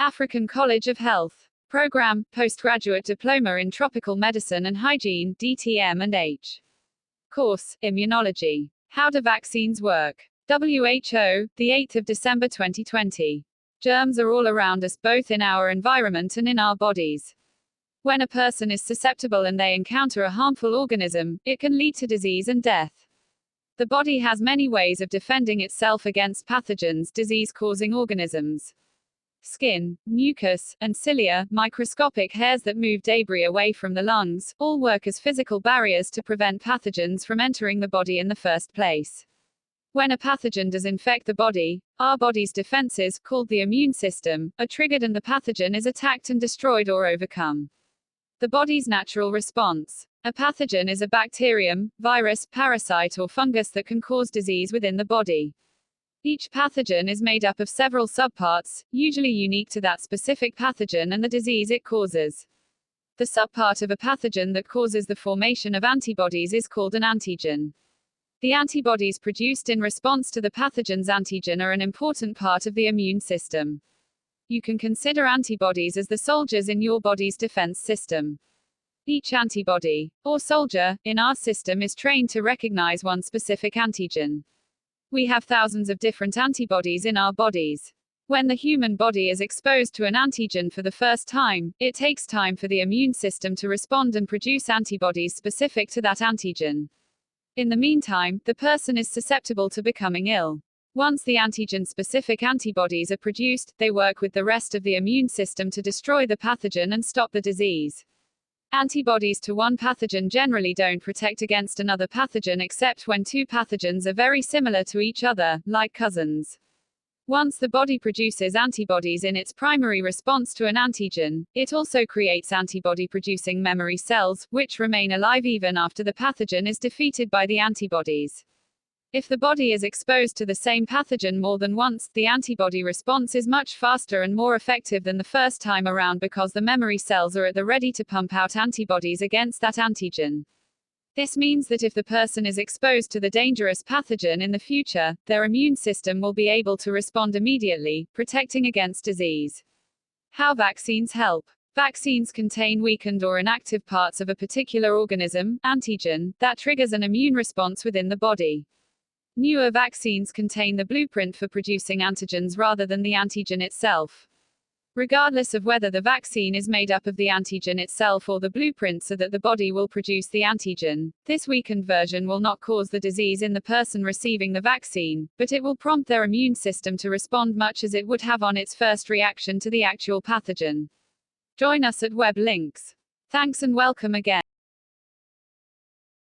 African College of Health. Program, Postgraduate Diploma in Tropical Medicine and Hygiene, DTM&H. Course, Immunology. How do vaccines work? WHO, the 8th of December 2020. Germs are all around us, both in our environment and in our bodies. When a person is susceptible and they encounter a harmful organism, it can lead to disease and death. The body has many ways of defending itself against pathogens, disease-causing organisms. Skin, mucus, and cilia, microscopic hairs that move debris away from the lungs, all work as physical barriers to prevent pathogens from entering the body in the first place. When a pathogen does infect the body, our body's defenses, called the immune system, are triggered and the pathogen is attacked and destroyed or overcome. The body's natural response. A pathogen is a bacterium, virus, parasite or fungus that can cause disease within the body. Each pathogen is made up of several subparts, usually unique to that specific pathogen and the disease it causes. The subpart of a pathogen that causes the formation of antibodies is called an antigen. The antibodies produced in response to the pathogen's antigen are an important part of the immune system. You can consider antibodies as the soldiers in your body's defense system. Each antibody, or soldier, in our system is trained to recognize one specific antigen. We have thousands of different antibodies in our bodies. When the human body is exposed to an antigen for the first time, it takes time for the immune system to respond and produce antibodies specific to that antigen. In the meantime, the person is susceptible to becoming ill. Once the antigen-specific antibodies are produced, they work with the rest of the immune system to destroy the pathogen and stop the disease. Antibodies to one pathogen generally don't protect against another pathogen except when two pathogens are very similar to each other, like cousins. Once the body produces antibodies in its primary response to an antigen, it also creates antibody-producing memory cells, which remain alive even after the pathogen is defeated by the antibodies. If the body is exposed to the same pathogen more than once, the antibody response is much faster and more effective than the first time around because the memory cells are at the ready to pump out antibodies against that antigen. This means that if the person is exposed to the dangerous pathogen in the future, their immune system will be able to respond immediately, protecting against disease. How vaccines help. Vaccines contain weakened or inactive parts of a particular organism, antigen, that triggers an immune response within the body. Newer vaccines contain the blueprint for producing antigens rather than the antigen itself. Regardless of whether the vaccine is made up of the antigen itself or the blueprint so that the body will produce the antigen, this weakened version will not cause the disease in the person receiving the vaccine, but it will prompt their immune system to respond much as it would have on its first reaction to the actual pathogen. Join us at web links. Thanks and welcome again.